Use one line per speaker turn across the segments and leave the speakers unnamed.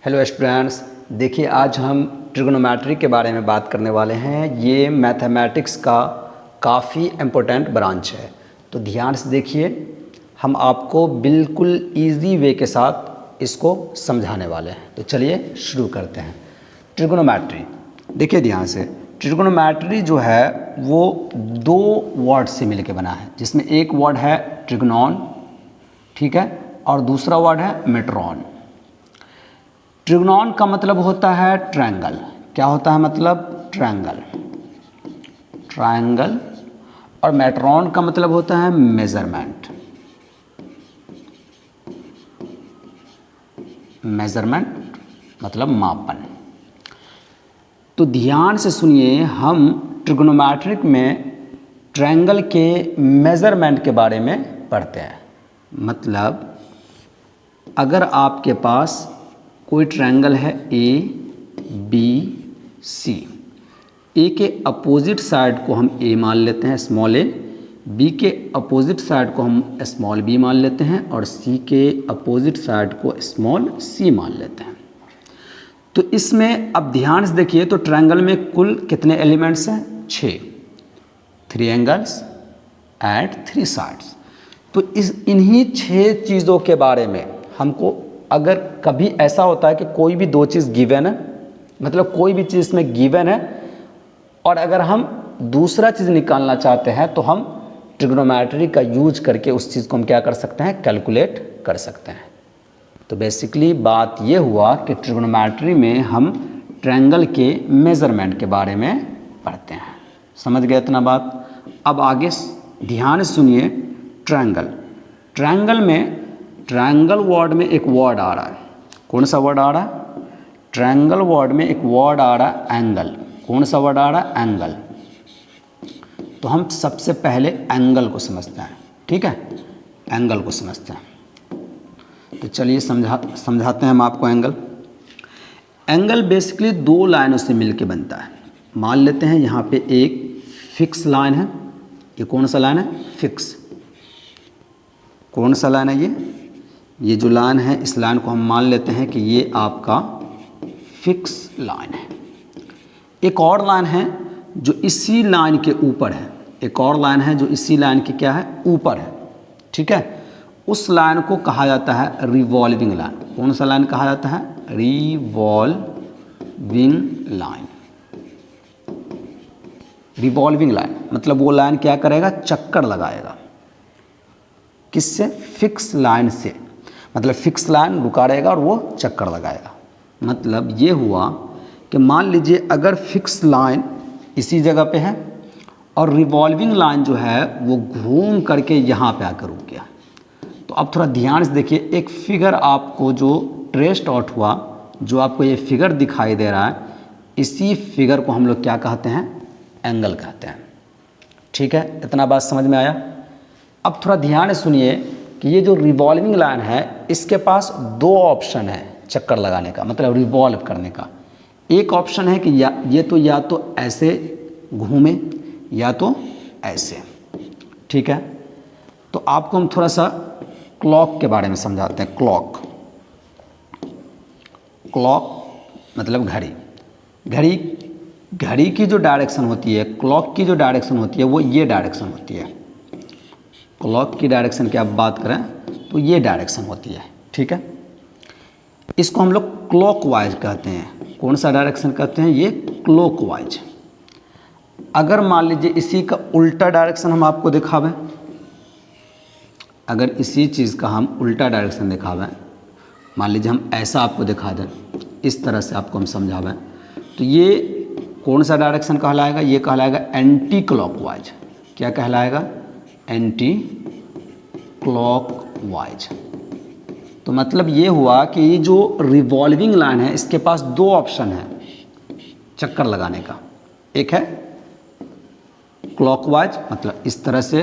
Hello students, देखिए आज हम ट्रिग्नोमेट्री के बारे में बात करने वाले हैं। ये मैथमेटिक्स का काफ़ी इम्पोर्टेंट ब्रांच है, तो ध्यान से देखिए। हम आपको बिल्कुल इजी वे के साथ इसको समझाने वाले हैं। तो चलिए शुरू करते हैं। ट्रिग्नोमेट्री, देखिए ध्यान से। ट्रिग्नोमेट्री जो है वो दो वर्ड से मिलकर बना है, जिसमें एक वर्ड है ट्रिग्नॉन, ठीक है, और दूसरा वर्ड है मेट्रॉन। ट्रिग्नॉन का मतलब होता है ट्रायंगल। क्या होता है मतलब? Triangle, triangle. और मेट्रॉन का मतलब होता है मेजरमेंट, मेजरमेंट मतलब मापन। तो ध्यान से सुनिए, हम ट्रिग्नोमेट्रिक में ट्रायंगल के मेजरमेंट के बारे में पढ़ते हैं। मतलब अगर आपके पास कोई ट्रायंगल है ए बी सी, ए के अपोजिट साइड को हम ए मान लेते हैं स्मॉल ए, बी के अपोजिट साइड को हम स्मॉल बी मान लेते हैं, और सी के अपोजिट साइड को स्मॉल सी मान लेते हैं। तो इसमें अब ध्यान से देखिए, तो ट्रायंगल में कुल कितने एलिमेंट्स हैं? 6। 3 एंगल्स एट 3 साइड्स। तो इन्हीं 6 चीज़ों के बारे में हमको, अगर कभी ऐसा होता है कि कोई भी दो चीज़ गिवन है, मतलब कोई भी चीज़ इसमें गिवन है, और अगर हम दूसरा चीज़ निकालना चाहते हैं तो हम ट्रिग्नोमेट्री का यूज करके उस चीज़ को हम क्या कर सकते हैं? कैलकुलेट कर सकते हैं। तो बेसिकली बात ये हुआ कि ट्रिग्नोमेट्री में हम ट्रायंगल के मेजरमेंट के बारे में पढ़ते हैं। समझ गए इतना बात? अब आगे ध्यान से सुनिए। ट्रायंगल, ट्रायंगल में ट्रायंगल वर्ड में एक वर्ड आ रहा है। कौन सा वर्ड आ रहा है? ट्रायंगल वर्ड में एक वर्ड आ रहा है एंगल। कौन सा वर्ड आ रहा है? एंगल। तो हम सबसे पहले एंगल को समझते हैं, ठीक है? एंगल को समझते हैं। तो चलिए समझाते हैं हम आपको एंगल। एंगल बेसिकली 2 लाइनों से मिलके बनता है। मान लेते हैं यहाँ पे एक फिक्स लाइन है। ये कौन सा लाइन है? फिक्स। कौन सा लाइन है ये जो लाइन है, इस लाइन को हम मान लेते हैं कि ये आपका फिक्स लाइन है। एक और लाइन है जो इसी लाइन के ऊपर है। एक और लाइन है जो इसी लाइन के क्या है? ऊपर है, ठीक है? उस लाइन को कहा जाता है रिवॉल्विंग लाइन। कौन सा लाइन कहा जाता है? Revolving line. रिवॉल्विंग लाइन मतलब वो लाइन क्या करेगा? चक्कर लगाएगा। किससे? फिक्स लाइन से। मतलब फिक्स लाइन रुका रहेगा और वो चक्कर लगाएगा। मतलब ये हुआ कि मान लीजिए अगर फिक्स लाइन इसी जगह पे है और रिवॉल्विंग लाइन जो है वो घूम करके यहाँ पे आकर रुक गया। तो अब थोड़ा ध्यान से देखिए, एक फिगर आपको जो ट्रेस्ड आउट हुआ, जो आपको ये फिगर दिखाई दे रहा है, इसी फिगर को हम लोग क्या कहते हैं? एंगल कहते हैं। ठीक है, इतना बात समझ में आया? अब थोड़ा ध्यान से सुनिए कि ये जो रिवॉल्विंग लाइन है, इसके पास 2 ऑप्शन है चक्कर लगाने का, मतलब रिवॉल्व करने का। एक ऑप्शन है कि ये तो ऐसे घूमे या तो ऐसे, ठीक है? तो आपको हम थोड़ा सा क्लॉक के बारे में समझाते हैं। क्लॉक, क्लॉक मतलब घड़ी। घड़ी की जो डायरेक्शन होती है, क्लॉक की जो डायरेक्शन होती है, वो ये डायरेक्शन होती है। क्लॉक की डायरेक्शन की आप बात करें तो ये डायरेक्शन होती है, ठीक है? इसको हम लोग क्लॉकवाइज कहते हैं। कौन सा डायरेक्शन कहते हैं? ये क्लॉकवाइज। अगर मान लीजिए इसी का उल्टा डायरेक्शन हम आपको दिखावें, अगर इसी चीज़ का हम उल्टा डायरेक्शन दिखावें, मान लीजिए हम ऐसा आपको दिखा दें, इस तरह से आपको हम समझावें, तो ये कौन सा डायरेक्शन कहलाएगा? ये कहलाएगा एंटी क्लॉकवाइज। क्या कहलाएगा? Anti clockwise. तो मतलब ये हुआ कि ये जो रिवॉल्विंग लाइन है, इसके पास 2 ऑप्शन है चक्कर लगाने का। एक है क्लॉकवाइज, मतलब इस तरह से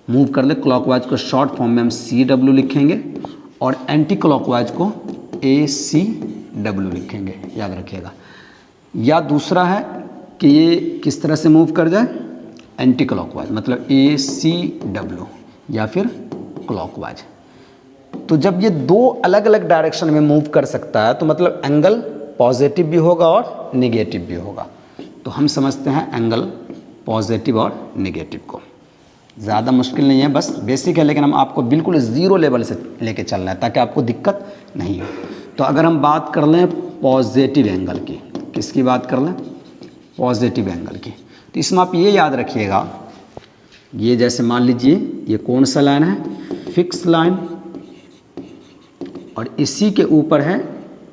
मूव कर ले। क्लॉकवाइज को शॉर्ट फॉर्म में हम CW लिखेंगे, और एंटी क्लॉकवाइज को ACW लिखेंगे, याद रखिएगा। या दूसरा है कि ये किस तरह से मूव कर जाए? एंटी क्लॉकवाइज, मतलब ACW या फिर क्लॉकवाइज। तो जब ये दो अलग अलग डायरेक्शन में मूव कर सकता है तो मतलब एंगल पॉजिटिव भी होगा और निगेटिव भी होगा। तो हम समझते हैं एंगल पॉजिटिव और निगेटिव को। ज़्यादा मुश्किल नहीं है, बस बेसिक है, लेकिन हम आपको बिल्कुल ज़ीरो लेवल से लेके चलना है ताकि आपको दिक्कत नहीं हो। तो अगर हम बात कर लें पॉजिटिव एंगल की, किसकी बात कर लें? पॉजिटिव एंगल की। तो इसमें आप ये याद रखिएगा, ये जैसे मान लीजिए ये कौन सा लाइन है? फिक्स लाइन, और इसी के ऊपर है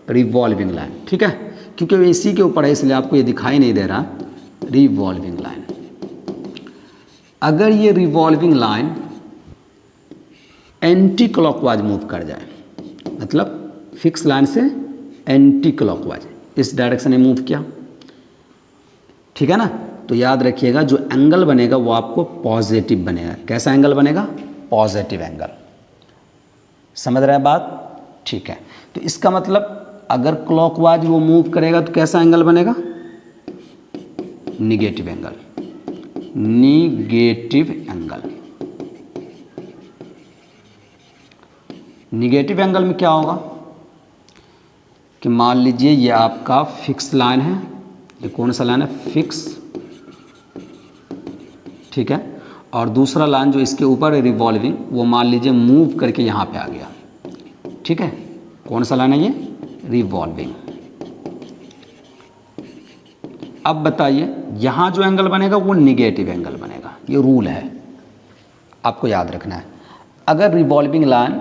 रिवॉल्विंग लाइन, ठीक है? क्योंकि वो इसी के ऊपर है इसलिए आपको ये दिखाई नहीं दे रहा, रिवॉल्विंग लाइन। अगर ये revolving line anti clockwise move कर जाए, मतलब फिक्स लाइन से एंटी क्लॉकवाइज इस डायरेक्शन में मूव किया, ठीक है ना? तो याद रखिएगा जो एंगल बनेगा वो आपको पॉजिटिव बनेगा। कैसा एंगल बनेगा? Positive angle. समझ रहे हैं बात? ठीक है। तो इसका मतलब अगर क्लॉकवाइज वो मूव करेगा तो कैसा एंगल बनेगा? Negative angle. Negative angle. Negative angle में क्या होगा कि मान लीजिए ये आपका फिक्स लाइन है, ये कौन सा लाइन है? फिक्स, ठीक है? और दूसरा लाइन जो इसके ऊपर है रिवॉल्विंग, वो मान लीजिए मूव करके यहाँ पे आ गया, ठीक है? कौन सा लाइन है ये? रिवॉल्विंग। अब बताइए यहाँ जो एंगल बनेगा वो निगेटिव एंगल बनेगा। ये रूल है, आपको याद रखना है। अगर रिवॉल्विंग लाइन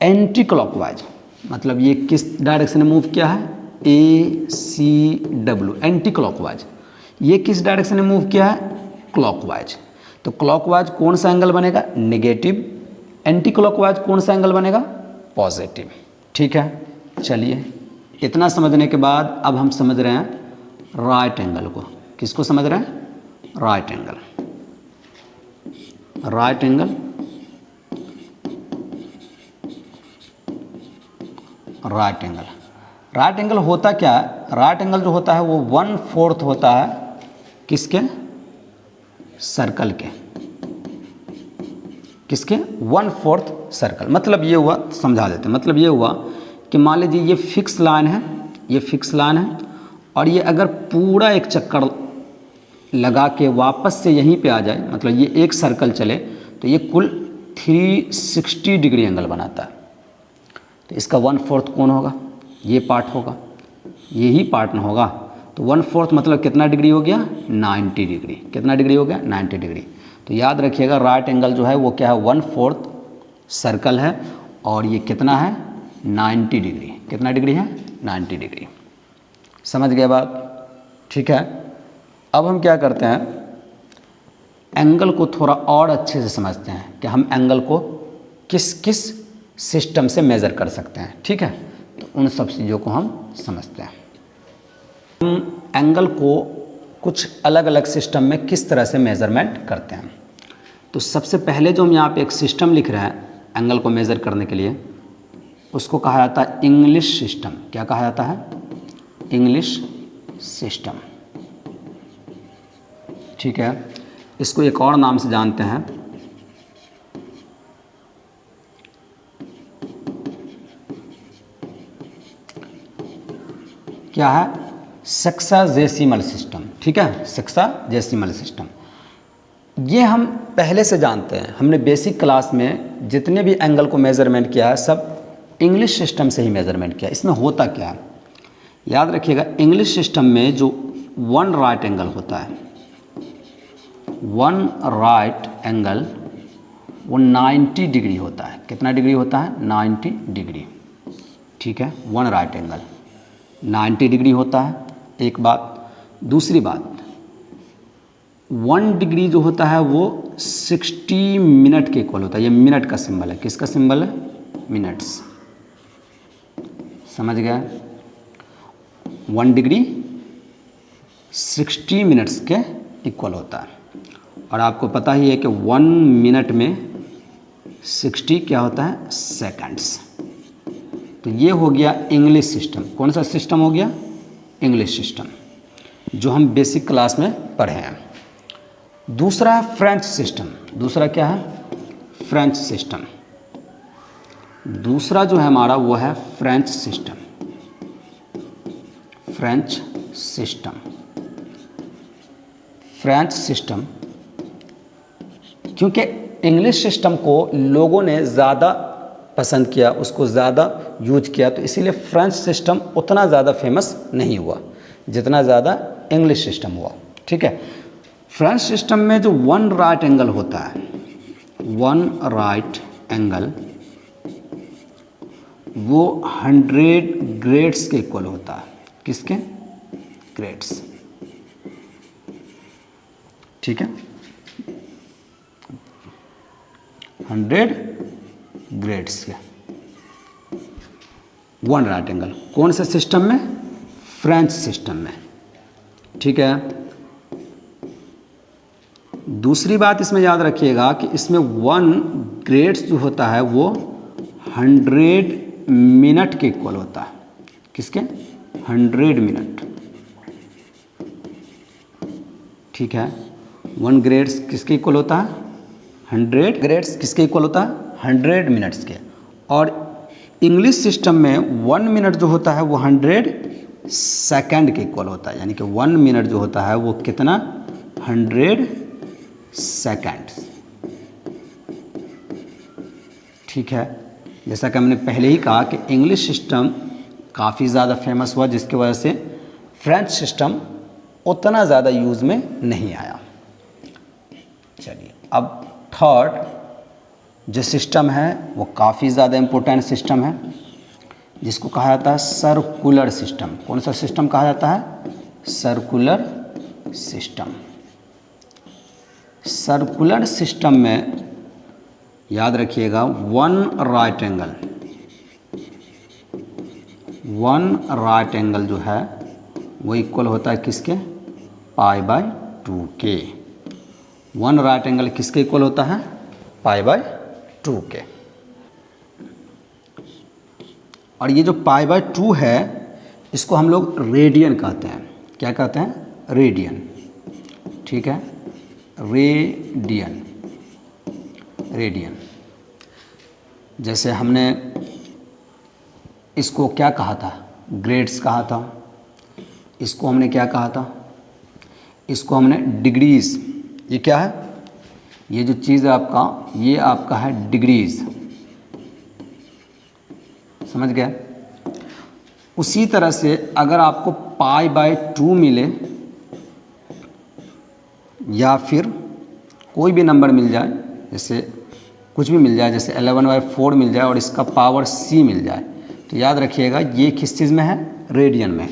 एंटी क्लॉकवाइज, मतलब ये किस डायरेक्शन में मूव किया है? ACW, anti clockwise. ये किस डायरेक्शन में मूव किया है? क्लॉकवाइज। तो क्लॉकवाइज कौन सा एंगल बनेगा? निगेटिव। एंटी क्लॉकवाइज कौन सा एंगल बनेगा? पॉजिटिव। ठीक है, चलिए इतना समझने के बाद अब हम समझ रहे हैं राइट एंगल को। किसको समझ रहे हैं? Right angle. Right angle, right angle. Right angle होता क्या है? राइट एंगल जो होता है वो 1/4 होता है किसके? सर्कल के। किसके? 1/4 सर्कल। मतलब ये हुआ, समझा देते हैं। मतलब ये हुआ कि मान लीजिए ये फिक्स लाइन है, ये फिक्स लाइन है, और ये अगर पूरा एक चक्कर लगा के वापस से यहीं पे आ जाए, मतलब ये एक सर्कल चले, तो ये कुल 360 डिग्री एंगल बनाता है। तो इसका 1/4 कौन होगा? ये पार्ट होगा, यही पार्ट ना होगा। तो 1/4 मतलब कितना डिग्री हो गया? 90 डिग्री। कितना डिग्री हो गया? 90 डिग्री। तो याद रखिएगा राइट एंगल जो है वो क्या है? 1/4 सर्कल है, और ये कितना है? 90 डिग्री। कितना डिग्री है? 90 डिग्री। समझ गए बात? ठीक है। अब हम क्या करते हैं, एंगल को थोड़ा और अच्छे से समझते हैं कि हम एंगल को किस किस सिस्टम से मेज़र कर सकते हैं। ठीक है, तो उन सब चीज़ों को हम समझते हैं। हम एंगल को कुछ अलग अलग सिस्टम में किस तरह से मेज़रमेंट करते हैं। तो सबसे पहले जो हम यहाँ पे एक सिस्टम लिख रहे हैं एंगल को मेज़र करने के लिए, उसको कहा जाता है इंग्लिश सिस्टम। क्या कहा जाता है? English system. ठीक है, इसको एक और नाम से जानते हैं, क्या है? Sexagesimal system. ठीक है, सेक्साजेसिमल सिस्टम। ये हम पहले से जानते हैं, हमने बेसिक क्लास में जितने भी एंगल को मेज़रमेंट किया है सब इंग्लिश सिस्टम से ही मेज़रमेंट किया। इसमें होता क्या है, याद रखिएगा, इंग्लिश सिस्टम में जो वन राइट एंगल होता है, वन राइट एंगल वो 90 डिग्री होता है। कितना डिग्री होता है? 90 डिग्री। ठीक है, वन राइट एंगल 90 डिग्री होता है, एक बात। दूसरी बात, 1 डिग्री जो होता है वो 60 मिनट के इक्वल होता है। ये मिनट का सिंबल है। किसका सिंबल है? मिनट्स। समझ गया? 1 डिग्री 60 मिनट्स के इक्वल होता है। और आपको पता ही है कि 1 मिनट में 60 क्या होता है? सेकंड्स। तो ये हो गया इंग्लिश सिस्टम। कौन सा सिस्टम हो गया? इंग्लिश सिस्टम, जो हम बेसिक क्लास में पढ़े हैं। दूसरा है फ्रेंच सिस्टम। दूसरा क्या है? French system. दूसरा जो है हमारा वो है French system. French system, French system, क्योंकि इंग्लिश सिस्टम को लोगों ने ज़्यादा पसंद किया, उसको ज़्यादा यूज किया, तो इसीलिए फ्रेंच सिस्टम उतना ज़्यादा फेमस नहीं हुआ जितना ज़्यादा इंग्लिश सिस्टम हुआ। ठीक है, फ्रेंच सिस्टम में जो वन राइट एंगल होता है, वन राइट एंगल, वो 100 ग्रेड्स के इक्वल होता है। किसके? ग्रेड्स। ठीक है, 100 ग्रेड्स के वन राइट एंगल। कौन से सिस्टम में? फ्रेंच सिस्टम में। ठीक है, दूसरी बात इसमें याद रखिएगा कि इसमें 1 ग्रेड्स जो होता है वो 100 मिनट के इक्वल होता है। किसके? 100 मिनट। ठीक है, 1 ग्रेड्स किसके इक्वल होता है? 100 ग्रेड्स किसके इक्वल होता है? 100 मिनट्स के। और इंग्लिश सिस्टम में 1 मिनट जो होता है वो 100 सेकंड के इक्वल होता है। यानी कि 1 मिनट जो होता है वो कितना? 100 सेकंड। ठीक है, जैसा कि हमने पहले ही कहा कि इंग्लिश सिस्टम काफ़ी ज़्यादा फेमस हुआ, जिसकी वजह से फ्रेंच सिस्टम उतना ज़्यादा यूज़ में नहीं आया। चलिए, अब थर्ड जो सिस्टम है वो काफ़ी ज़्यादा इम्पोर्टेंट सिस्टम है, जिसको कहा जाता है सर्कुलर सिस्टम। कौन सा सिस्टम कहा जाता है? Circular system. सर्कुलर सिस्टम में याद रखिएगा 1 राइट एंगल, 1 राइट एंगल जो है वो इक्वल होता है किसके? π/2 के। 1 राइट एंगल किसके इक्वल होता है? π/2 के। और ये जो π/2 है इसको हम लोग रेडियन कहते हैं। क्या कहते हैं? रेडियन। ठीक है, रेडियन। रेडियन। जैसे हमने इसको क्या कहा था? ग्रेड्स कहा था। इसको हमने क्या कहा था? इसको हमने डिग्रीज। ये क्या है? ये जो चीज़ है आपका, ये आपका है डिग्रीज। समझ गए? उसी तरह से अगर आपको π/2 मिले या फिर कोई भी नंबर मिल जाए, जैसे कुछ भी मिल जाए, जैसे 11/4 मिल जाए और इसका पावर c मिल जाए, तो याद रखिएगा ये किस चीज़ में है? रेडियन में।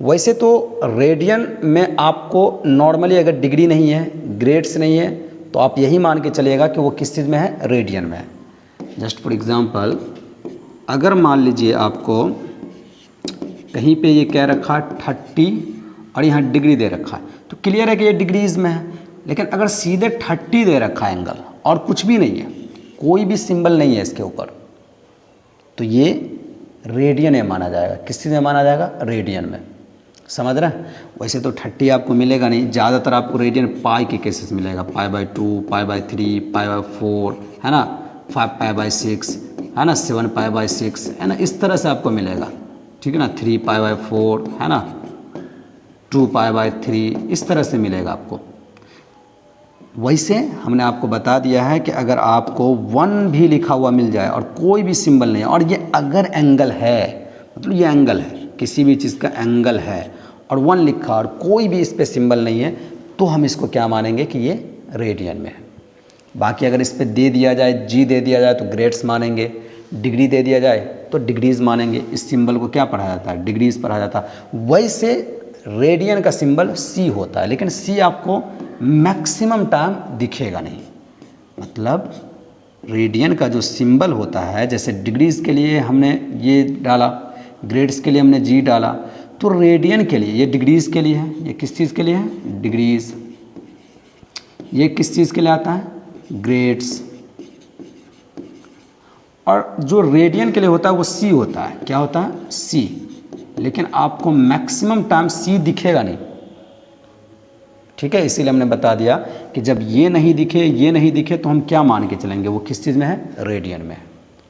वैसे तो रेडियन में आपको नॉर्मली अगर डिग्री नहीं है, ग्रेड्स नहीं है, तो आप यही मान के चलिएगा कि वो किस चीज़ में है? रेडियन में। जस्ट फॉर एग्जांपल, अगर मान लीजिए आपको कहीं पे ये कह रखा है 30 और यहाँ डिग्री दे रखा है, तो क्लियर है कि ये डिग्रीज में है। लेकिन अगर सीधे 30 दे रखा है एंगल और कुछ भी नहीं है, कोई भी सिंबल नहीं है इसके ऊपर, तो ये रेडियन में माना जाएगा। किस चीज़ में माना जाएगा? रेडियन में। समझ रहे हैं? वैसे तो 30 आपको मिलेगा नहीं, ज़्यादातर आपको रेडियन पाई के केसेस मिलेगा। π/2, π/3, π/4, है ना, 5π/6, है ना, 7π/6, है ना, इस तरह से आपको मिलेगा। ठीक है ना, 3π/4, है ना, 2π/3, इस तरह से मिलेगा आपको। वैसे हमने आपको बता दिया है कि अगर आपको 1 भी लिखा हुआ मिल जाए और कोई भी सिंबल नहीं है, और ये अगर एंगल है, मतलब ये एंगल है, किसी भी चीज़ का एंगल है और 1 लिखा और कोई भी इस पर सिंबल नहीं है, तो हम इसको क्या मानेंगे कि ये रेडियन में है। बाकी अगर इस पर दे दिया जाए, जी दे दिया जाए, तो ग्रेड्स मानेंगे, डिग्री दे दिया जाए तो डिग्रीज मानेंगे। इस सिंबल को क्या पढ़ा जाता है? डिग्रीज पढ़ा जाता है। वैसे रेडियन का सिंबल सी होता है, लेकिन सी आपको मैक्सिमम टाइम दिखेगा नहीं। मतलब रेडियन का जो सिंबल होता है, जैसे डिग्रीज के लिए हमने ये डाला, ग्रेड्स के लिए हमने जी डाला, तो रेडियन के लिए ये डिग्रीज के लिए है। ये किस चीज़ के लिए है? डिग्रीज। ये किस चीज़ के लिए आता है? ग्रेड्स। और जो रेडियन के लिए होता है वो सी होता है। क्या होता है? सी। लेकिन आपको मैक्सिमम टाइम सी दिखेगा नहीं। ठीक है, इसीलिए हमने बता दिया कि जब ये नहीं दिखे, ये नहीं दिखे, तो हम क्या मान के चलेंगे? वो किस चीज़ में है? रेडियन में।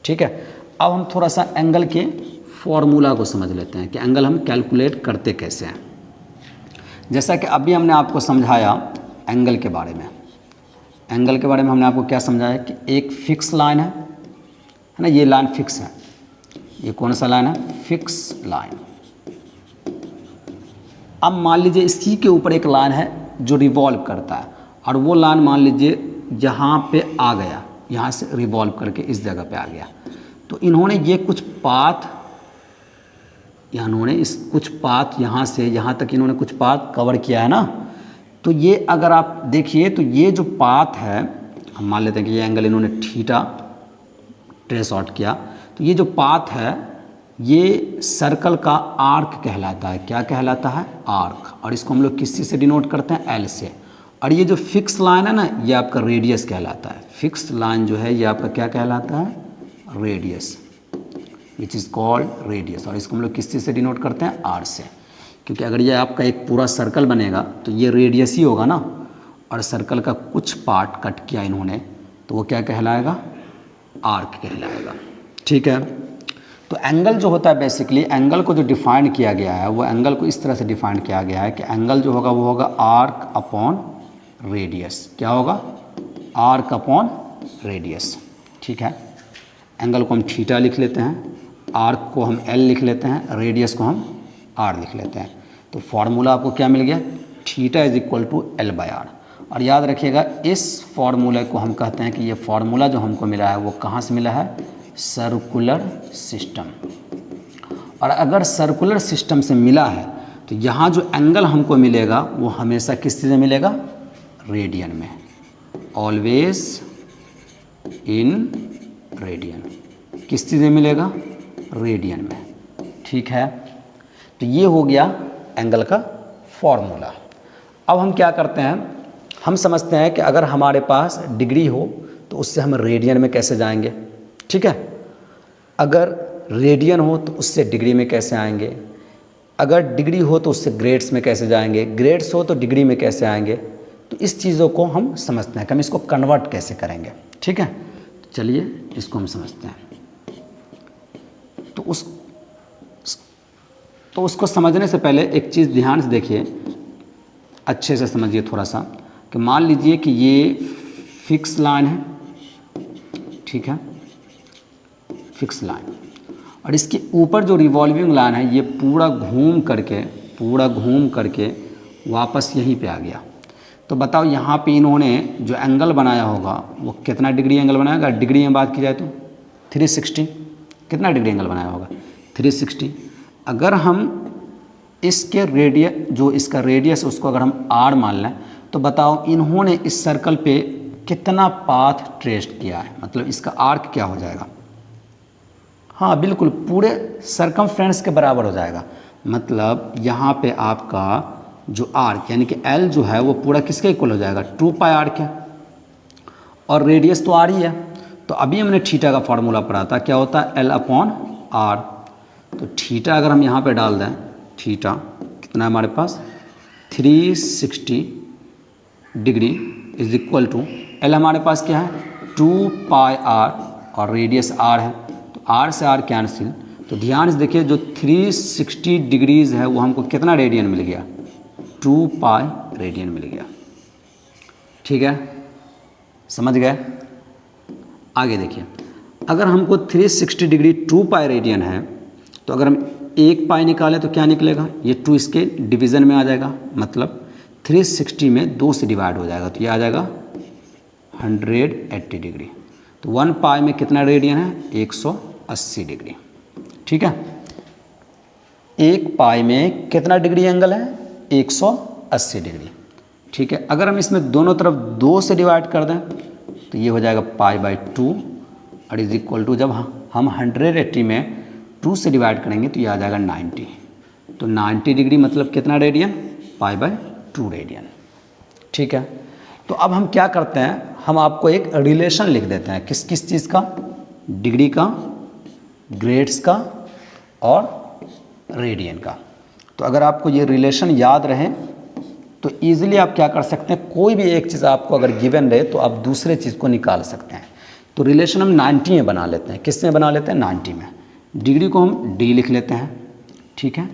ठीक है, अब हम थोड़ा सा एंगल के फॉर्मूला को समझ लेते हैं कि एंगल हम कैलकुलेट करते कैसे हैं। जैसा कि अभी हमने आपको समझाया एंगल के बारे में, एंगल के बारे में हमने आपको क्या समझाया कि एक फिक्स लाइन है ना, ये लाइन फिक्स है, ये कौन सा लाइन है, फिक्स लाइन। अब मान लीजिए इसी के ऊपर एक लाइन है जो रिवॉल्व करता है, और वो लाइन मान लीजिए यहाँ पे आ गया, यहाँ से रिवॉल्व करके इस जगह पे आ गया। तो इन्होंने ये कुछ पाथ, इन्होंने इस कुछ पाथ यहाँ से यहाँ तक इन्होंने कुछ पाथ कवर किया है ना। तो ये अगर आप देखिए तो ये जो पाथ है, हम मान लेते हैं कि ये एंगल इन्होंने थीटा ट्रेस आउट किया, तो ये जो पाथ है ये सर्कल का आर्क कहलाता है। क्या कहलाता है, आर्क। और इसको हम लोग किस चीज़ से डिनोट करते हैं, एल से। और ये जो फिक्स लाइन है ना, ये आपका रेडियस कहलाता है। फिक्स लाइन जो है ये आपका क्या कहलाता है, radius, which is called radius. और इसको हम लोग किस चीज़ से डिनोट करते हैं, आर से, क्योंकि अगर ये आपका एक पूरा सर्कल बनेगा तो ये रेडियस ही होगा ना, और सर्कल का कुछ पार्ट कट किया इन्होंने, तो वो क्या कहलाएगा, आर्क कहलाएगा। ठीक है। तो एंगल जो होता है, बेसिकली एंगल को जो डिफाइन किया गया है, वो एंगल को इस तरह से डिफाइन किया गया है कि एंगल जो होगा वो होगा आर्क अपॉन रेडियस। क्या होगा, आर्क अपॉन रेडियस। ठीक है। एंगल को हम थीटा लिख लेते हैं, आर्क को हम एल लिख लेते हैं, रेडियस को हम आर लिख लेते हैं। तो फॉर्मूला आपको क्या मिल गया, theta is equal to l by r. और याद रखिएगा इस फॉर्मूले को हम कहते हैं कि ये फॉर्मूला जो हमको मिला है वो कहाँ से मिला है, सर्कुलर सिस्टम। और अगर सर्कुलर सिस्टम से मिला है तो यहाँ जो एंगल हमको मिलेगा वो हमेशा किस चीज़ में मिलेगा, रेडियन में, ऑलवेज इन रेडियन। किस चीज़ में मिलेगा, रेडियन में। ठीक है। तो ये हो गया एंगल का फॉर्मूला। अब हम क्या करते हैं, हम समझते हैं कि अगर हमारे पास डिग्री हो तो उससे हम रेडियन में कैसे जाएंगे। ठीक है। अगर रेडियन हो तो उससे डिग्री में कैसे आएंगे, अगर डिग्री हो तो उससे ग्रेड्स में कैसे जाएंगे, ग्रेड्स हो तो डिग्री में कैसे आएंगे। तो इस चीज़ों को हम समझते हैं कि हम इसको कन्वर्ट कैसे करेंगे। ठीक है। तो चलिए इसको हम समझते हैं। तो उसको समझने से पहले एक चीज़ ध्यान से देखिए, अच्छे से समझिए थोड़ा सा, कि मान लीजिए कि ये फिक्स लाइन है, ठीक है, फिक्स लाइन, और इसके ऊपर जो रिवॉल्विंग लाइन है ये पूरा घूम करके वापस यहीं पे आ गया। तो बताओ यहाँ पे इन्होंने जो एंगल बनाया होगा वो कितना डिग्री एंगल बनाया होगा, डिग्री में बात की जाए तो 360। कितना डिग्री एंगल बनाया होगा, 360। अगर हम इसके रेडियस, जो इसका रेडियस उसको अगर हम आर मान लें, तो बताओ इन्होंने इस सर्कल पे कितना पाथ ट्रेस किया है, मतलब इसका आर्क क्या हो जाएगा। हाँ बिल्कुल, पूरे सर्कमफ्रेंस के बराबर हो जाएगा। मतलब यहाँ पे आपका जो आर्क यानी कि एल जो है वो पूरा किसके इक्वल हो जाएगा, 2 पाई आर्क है, और रेडियस तो आर ही है। तो अभी हमने थीटा का फॉर्मूला पढ़ा था, क्या होता है, एल अपॉन आर। तो थीटा अगर हम यहाँ पे डाल दें, थीटा कितना है हमारे पास, 360 degree is equal to l हमारे पास क्या है, 2 पाई आर, और रेडियस आर है, तो आर से आर कैंसिल। तो ध्यान से देखिए जो 360 डिग्रीज़ है वो हमको कितना रेडियन मिल गया, 2 पाई रेडियन मिल गया। ठीक है, समझ गए। आगे देखिए, अगर हमको 360 डिग्री 2 पाई रेडियन है, तो अगर हम 1 पाई निकालें तो क्या निकलेगा, ये 2 इसके डिवीज़न में आ जाएगा, मतलब 360 में 2 से डिवाइड हो जाएगा, तो ये आ जाएगा 180 डिग्री। तो 1 पाई में कितना रेडियन है, 180 डिग्री। ठीक है, 1 पाई में कितना डिग्री एंगल है, 180 डिग्री। ठीक है, अगर हम इसमें दोनों तरफ 2 से डिवाइड कर दें तो ये हो जाएगा पाई बाई 2, और इज इक्वल टू जब हम 180 में 2 से डिवाइड करेंगे तो ये आ जाएगा 90। तो 90 डिग्री मतलब कितना रेडियन, पाई बाई 2 रेडियन। ठीक है, तो अब हम क्या करते हैं, हम आपको एक रिलेशन लिख देते हैं, किस किस चीज़ का, डिग्री का, ग्रेड्स का और रेडियन का। तो अगर आपको ये रिलेशन याद रहे तो ईजिली आप क्या कर सकते हैं, कोई भी एक चीज़ आपको अगर गिवन रहे तो आप दूसरे चीज़ को निकाल सकते हैं। तो रिलेशन हम 90 में बना लेते हैं। किस में बना लेते हैं? 90 में। डिग्री को हम डी लिख लेते हैं, ठीक है,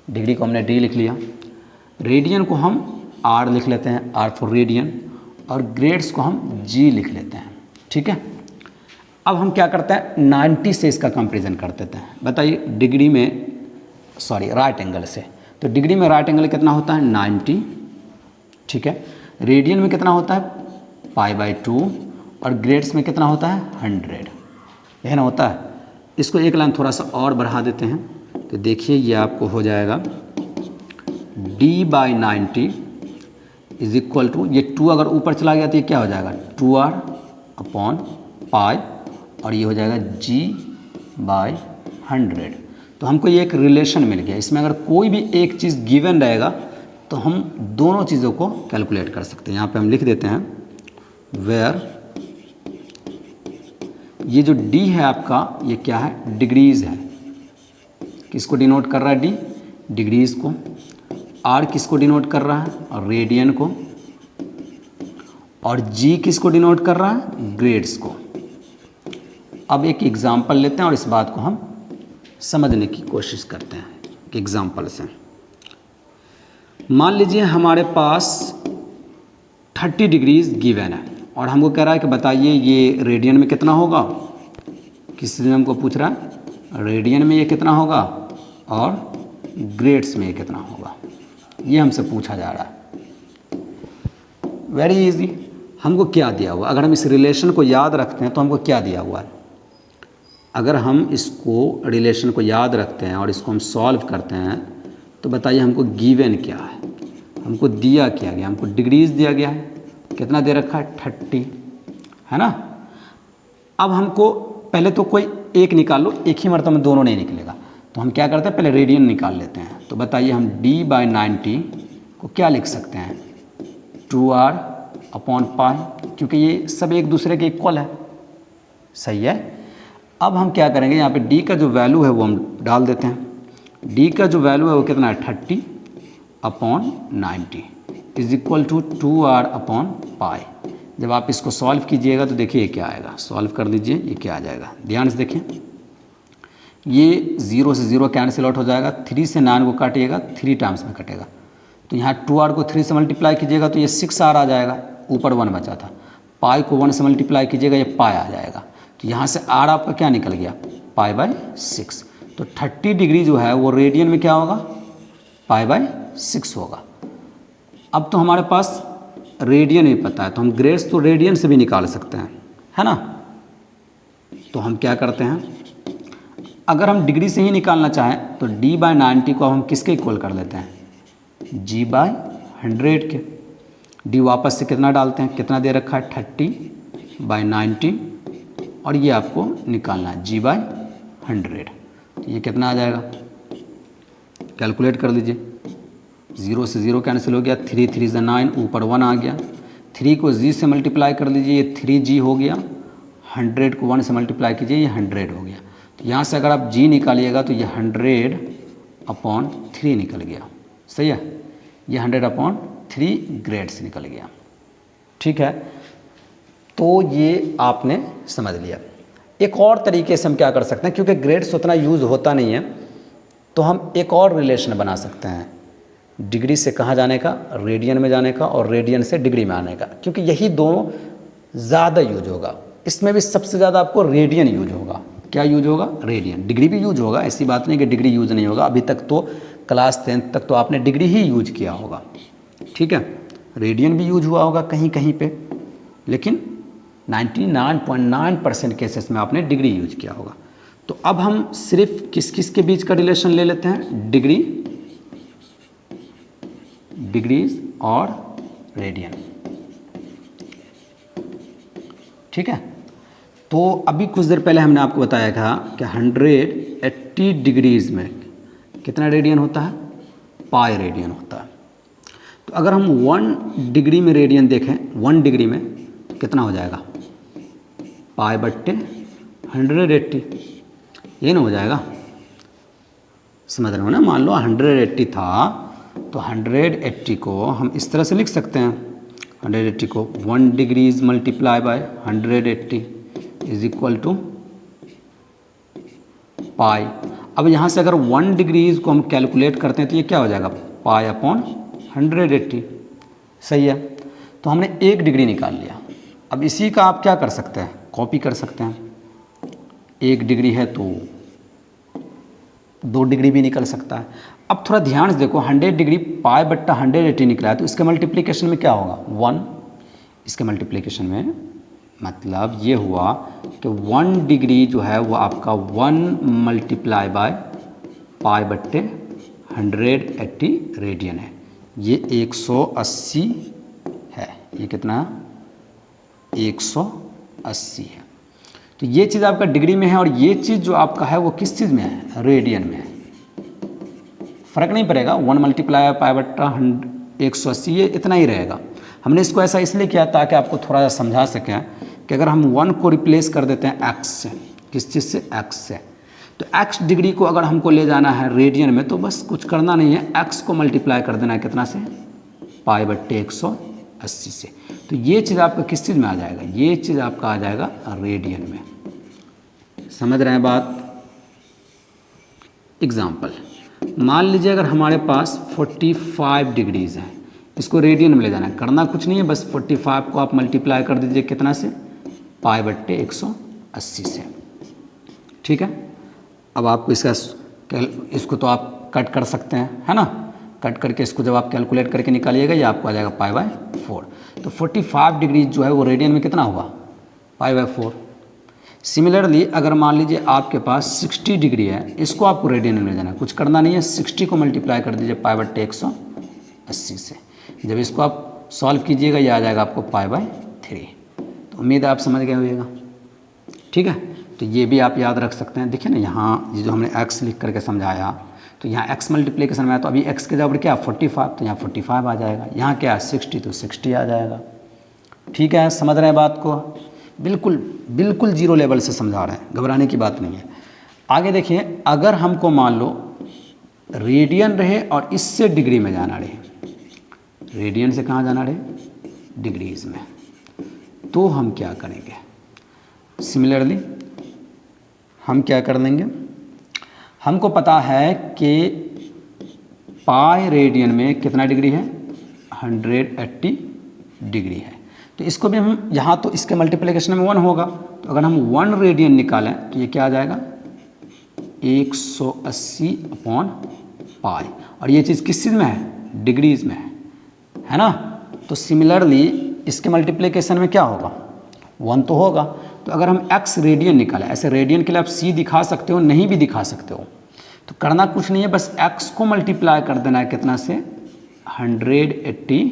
डिग्री को हमने डी लिख लिया। रेडियन को हम आर लिख लेते हैं, आर फॉर रेडियन, और ग्रेड्स को हम जी लिख लेते हैं, ठीक है। अब हम क्या करते हैं, 90 से इसका कंपेरिजन कर देते हैं। बताइए डिग्री में, सॉरी राइट एंगल से, तो डिग्री में राइट एंगल कितना होता है? 90, ठीक है। रेडियन में कितना होता है? π/2, और ग्रेड्स में कितना होता है? 100, यह ना होता है। इसको एक लाइन थोड़ा सा और बढ़ा देते हैं, तो देखिए ये आपको हो जाएगा d/90 इज इक्वल टू, ये 2 अगर ऊपर चला गया तो ये क्या हो जाएगा? 2r/π, और ये हो जाएगा g/100। तो हमको ये एक रिलेशन मिल गया। इसमें अगर कोई भी एक चीज़ गिवन रहेगा तो हम दोनों चीज़ों को कैलकुलेट कर सकते हैं। यहाँ पे हम लिख देते हैं वेयर, ये जो d है आपका, ये क्या है? डिग्रीज़ है। किसको डिनोट कर रहा है? d, डिग्रीज़ को। r किसको डिनोट कर रहा है? और रेडियन को। और g किसको डिनोट कर रहा है? ग्रेड्स को। अब एक एग्जाम्पल लेते हैं और इस बात को हम समझने की कोशिश करते हैं एग्जाम्पल से। मान लीजिए हमारे पास 30 डिग्रीज गिवन है और हमको कह रहा है कि बताइए ये रेडियन में कितना होगा। किसी ने हमको पूछ रहा है रेडियन में ये कितना होगा और ग्रेड्स में ये कितना होगा, ये हमसे पूछा जा रहा है। Very easy. हमको क्या दिया हुआ, अगर हम इस रिलेशन को याद रखते हैं तो हमको क्या दिया हुआ है। अगर हम इसको रिलेशन को याद रखते हैं और इसको हम सॉल्व करते हैं तो बताइए हमको गिवन क्या है, हमको दिया क्या गया, हमको डिग्रीज दिया गया है। कितना दे रखा है? 30, है ना। अब हमको पहले तो कोई एक निकाल लो, एक ही मरतबा में दोनों नहीं निकलेगा, तो हम क्या करते हैं पहले रेडियन निकाल लेते हैं। तो बताइए हम d/90 को क्या लिख सकते हैं? 2r/π, क्योंकि ये सब एक दूसरे के इक्वल है, सही है। अब हम क्या करेंगे, यहाँ पे d का जो वैल्यू है वो हम डाल देते हैं। d का जो वैल्यू है वो कितना है? 30/90 इज इक्वल टू 2r/π। जब आप इसको सॉल्व कीजिएगा तो देखिए क्या आएगा, सॉल्व कर लीजिए, ये क्या आ जाएगा, ध्यान से देखिए। ये 0 से 0 कैंसिल आउट हो जाएगा, 3 से 9 को काटिएगा, 3 टाइम्स में कटेगा। तो यहाँ 2r को 3 से मल्टीप्लाई कीजिएगा तो ये 6r आ जाएगा, ऊपर 1 बचा था। पाई को 1 से मल्टीप्लाई कीजिएगा, ये पाई आ जाएगा। तो यहाँ से r आपका क्या निकल गया? π/6। तो 30 डिग्री जो है वो रेडियन में क्या होगा? π/6 होगा। अब तो हमारे पास रेडियन ही पता है, तो हम ग्रेड्स तो रेडियन से भी निकाल सकते हैं, है ना। तो हम क्या करते हैं, अगर हम डिग्री से ही निकालना चाहें तो d/90 को हम किसके इक्वल कर लेते हैं? g/100 के। d वापस से कितना डालते हैं, कितना दे रखा है? 30/90, और ये आपको निकालना है g/100। तो ये कितना आ जाएगा, कैलकुलेट कर लीजिए। 0 से 0 कैंसिल हो गया, 3 3 से 9, ऊपर 1 आ गया। 3 को g से मल्टीप्लाई कर लीजिए, ये 3g हो गया। 100 को 1 से मल्टीप्लाई कीजिए, ये 100 हो गया। तो यहाँ से अगर आप g निकालिएगा तो ये 100/3 निकल गया, सही है। ये 100/3 ग्रेड्स निकल गया, ठीक है। तो ये आपने समझ लिया। एक और तरीके से हम क्या कर सकते हैं, क्योंकि ग्रेड्स उतना यूज़ होता नहीं है, तो हम एक और रिलेशन बना सकते हैं डिग्री से कहाँ जाने का? रेडियन में जाने का, और रेडियन से डिग्री में आने का, क्योंकि यही दोनों ज़्यादा यूज होगा। इसमें भी सबसे ज़्यादा आपको रेडियन यूज होगा। क्या यूज होगा? रेडियन। डिग्री भी यूज होगा, ऐसी बात नहीं कि डिग्री यूज नहीं होगा। अभी तक तो क्लास 10th तक तो आपने डिग्री ही यूज किया होगा, ठीक है। रेडियन भी यूज हुआ होगा कहीं कहीं पे, लेकिन 99.9% केसेस में आपने डिग्री यूज किया होगा। तो अब हम सिर्फ किस किस के बीच का रिलेशन ले लेते हैं? डिग्रीज और रेडियन, ठीक है। तो अभी कुछ देर पहले हमने आपको बताया था कि 180 डिग्रीज में कितना रेडियन होता है? पाई रेडियन होता है। तो अगर हम 1 डिग्री में रेडियन देखें, 1 डिग्री में कितना हो जाएगा? π/180, ये ना हो जाएगा, समझ रहे हो ना। मान लो 180 था, तो 180 को हम इस तरह से लिख सकते हैं। 180 को 1 degrees multiply by 180, is equal to pi. अब यहाँ से अगर 1 डिग्रीज को हम कैलकुलेट करते हैं तो ये क्या हो जाएगा, पाई अपॉन 180। सही है, तो हमने 1 डिग्री निकाल लिया। अब इसी का आप क्या कर सकते हैं, कॉपी कर सकते हैं। 1 डिग्री है तो 2 डिग्री भी निकल सकता है। अब थोड़ा ध्यान से देखो, 100 डिग्री पाई बट्टा 180 निकला है, तो इसके मल्टीप्लिकेशन में क्या होगा, 1। इसके मल्टीप्लिकेशन में मतलब ये हुआ कि 1 डिग्री जो है वो आपका 1 मल्टीप्लाई बाय पाई बट्टे 180 रेडियन है। ये 180 है। ये कितना है, 180 है। तो ये चीज़ आपका डिग्री में है और ये चीज़ जो आपका है वो किस चीज़ में है, रेडियन में है। फ़र्क नहीं पड़ेगा, 1 मल्टीप्लाई पाई बट्टा 180 ये इतना ही रहेगा। हमने इसको ऐसा इसलिए किया ताकि आपको थोड़ा सा समझा सकें कि अगर हम 1 को रिप्लेस कर देते हैं x से, किस चीज़ से, x से, तो x डिग्री को अगर हमको ले जाना है रेडियन में तो बस कुछ करना नहीं है, x को मल्टीप्लाई कर देना है कितना से, पाई बट्टे 180 से। तो ये चीज़ आपका किस चीज़ में आ जाएगा, ये चीज़ आपका आ जाएगा रेडियन में। समझ रहे हैं बात। एग्जाम्पल, मान लीजिए अगर हमारे पास 45 डिग्रीज़ हैं, इसको रेडियन में ले जाना है, करना कुछ नहीं है, बस 45 को आप मल्टीप्लाई कर दीजिए कितना से, पाई बट्टे 180 से। ठीक है, अब आपको इसको तो आप कट कर सकते हैं, है ना। कट करके इसको जब आप कैलकुलेट करके निकालिएगा ये आपको आ जाएगा पाई बाय 4। तो 45 डिग्री जो है वो रेडियन में कितना हुआ, पाई बाय 4। सिमिलरली अगर मान लीजिए आपके पास 60 डिग्री है, इसको आपको रेडियन में ले जाना है, कुछ करना नहीं है, 60 को मल्टीप्लाई कर दीजिए पाई बट्टे 180 से। जब इसको आप सॉल्व कीजिएगा ये आ जाएगा आपको पाई बाय 3। तो उम्मीद है आप समझ गए होइएगा। ठीक है, तो ये भी आप याद रख सकते हैं। देखिए ना, यहाँ ये जो हमने x लिख करके समझाया, तो यहाँ x मल्टीप्लिकेशन में आया तो अभी x के जगह क्या 45, तो यहाँ 45 आ जाएगा। यहाँ क्या 60, तो 60 आ जाएगा। ठीक है, समझ रहे हैं बात को, बिल्कुल बिल्कुल जीरो लेवल से समझा रहे हैं, घबराने की बात नहीं है। आगे देखिए, अगर हमको मान लो रेडियन रहे और इससे डिग्री में जाना रहे, रेडियन से कहाँ जाना रहे, डिग्रीज में, तो हम क्या करेंगे, सिमिलरली हम क्या कर देंगे, हमको पता है कि पाई रेडियन में कितना डिग्री है, 180 डिग्री है। तो इसको भी हम यहाँ, तो इसके मल्टीप्लिकेशन में 1 होगा, तो अगर हम 1 रेडियन निकालें तो ये क्या आ जाएगा, 180 अपॉन पाई। और ये चीज़ किस चीज़ में है, डिग्रीज में है ना। तो सिमिलरली इसके मल्टीप्लिकेशन में क्या होगा, 1 तो होगा। तो अगर हम x रेडियन निकालें, ऐसे रेडियन के लिए आप c दिखा सकते हो, नहीं भी दिखा सकते हो, तो करना कुछ नहीं है, बस x को मल्टीप्लाई कर देना है कितना से, 180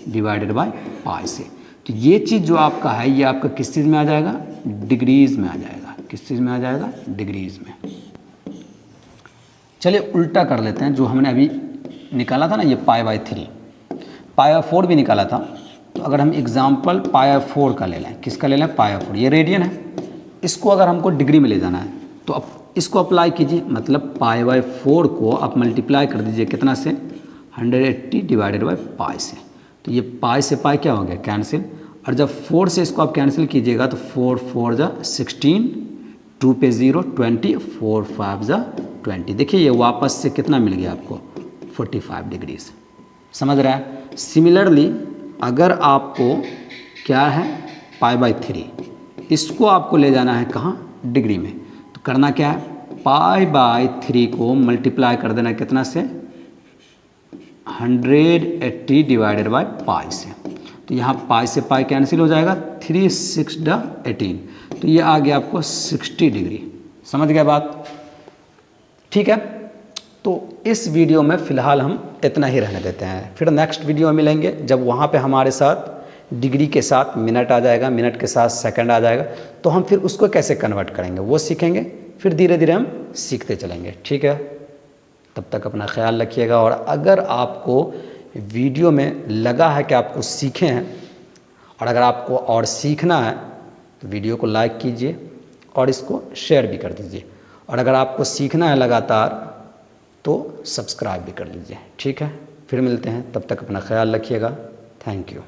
डिवाइडेड बाय पाई से। तो ये चीज़ जो आपका है ये आपका किस चीज़ में आ जाएगा, डिग्रीज में आ जाएगा। किस चीज़ में आ जाएगा, डिग्रीज में। चलिए उल्टा कर लेते हैं, जो हमने अभी निकाला था ना ये पाई बाय 3, पाई बाय 4 भी निकाला था। तो अगर हम एग्जाम्पल पाई बाय 4 का ले लें, किसका ले लें, पाई बाय 4, ये रेडियन है, इसको अगर हमको डिग्री में ले जाना है तो अब इसको अप्लाई कीजिए, मतलब पाई बाय 4 को आप मल्टीप्लाई कर दीजिए कितना से, 180 डिवाइडेड बाय पाई से। तो ये पाई से पाई क्या हो गया, कैंसिल, और जब 4 से इसको आप कैंसिल कीजिएगा तो 4 4 जा 16, 2 पे 0 20, 4 5 जा 20। देखिए ये वापस से कितना मिल गया आपको, 45 डिग्रीज। समझ रहा है। सिमिलरली अगर आपको क्या है, पाई बाय 3, इसको आपको ले जाना है कहाँ, डिग्री में, तो करना क्या है, पाई बाय 3 को मल्टीप्लाई कर देना कितना से, 180 डिवाइडेड बाय पाई से। तो यहाँ पाई से पाई कैंसिल हो जाएगा, 3 6 18, तो ये आ गया आपको 60 डिग्री। समझ गए बात। ठीक है, तो इस वीडियो में फ़िलहाल हम इतना ही रहने देते हैं, फिर नेक्स्ट वीडियो में मिलेंगे जब वहाँ पे हमारे साथ डिग्री के साथ मिनट आ जाएगा, मिनट के साथ सेकंड आ जाएगा, तो हम फिर उसको कैसे कन्वर्ट करेंगे वो सीखेंगे, फिर धीरे धीरे हम सीखते चलेंगे। ठीक है, तब तक अपना ख्याल रखिएगा। और अगर आपको वीडियो में लगा है कि आपको सीखे हैं और अगर आपको और सीखना है तो वीडियो को लाइक कीजिए और इसको शेयर भी कर दीजिए, और अगर आपको सीखना है लगातार तो सब्सक्राइब भी कर लीजिए। ठीक है, फिर मिलते हैं, तब तक अपना ख्याल रखिएगा। Thank you.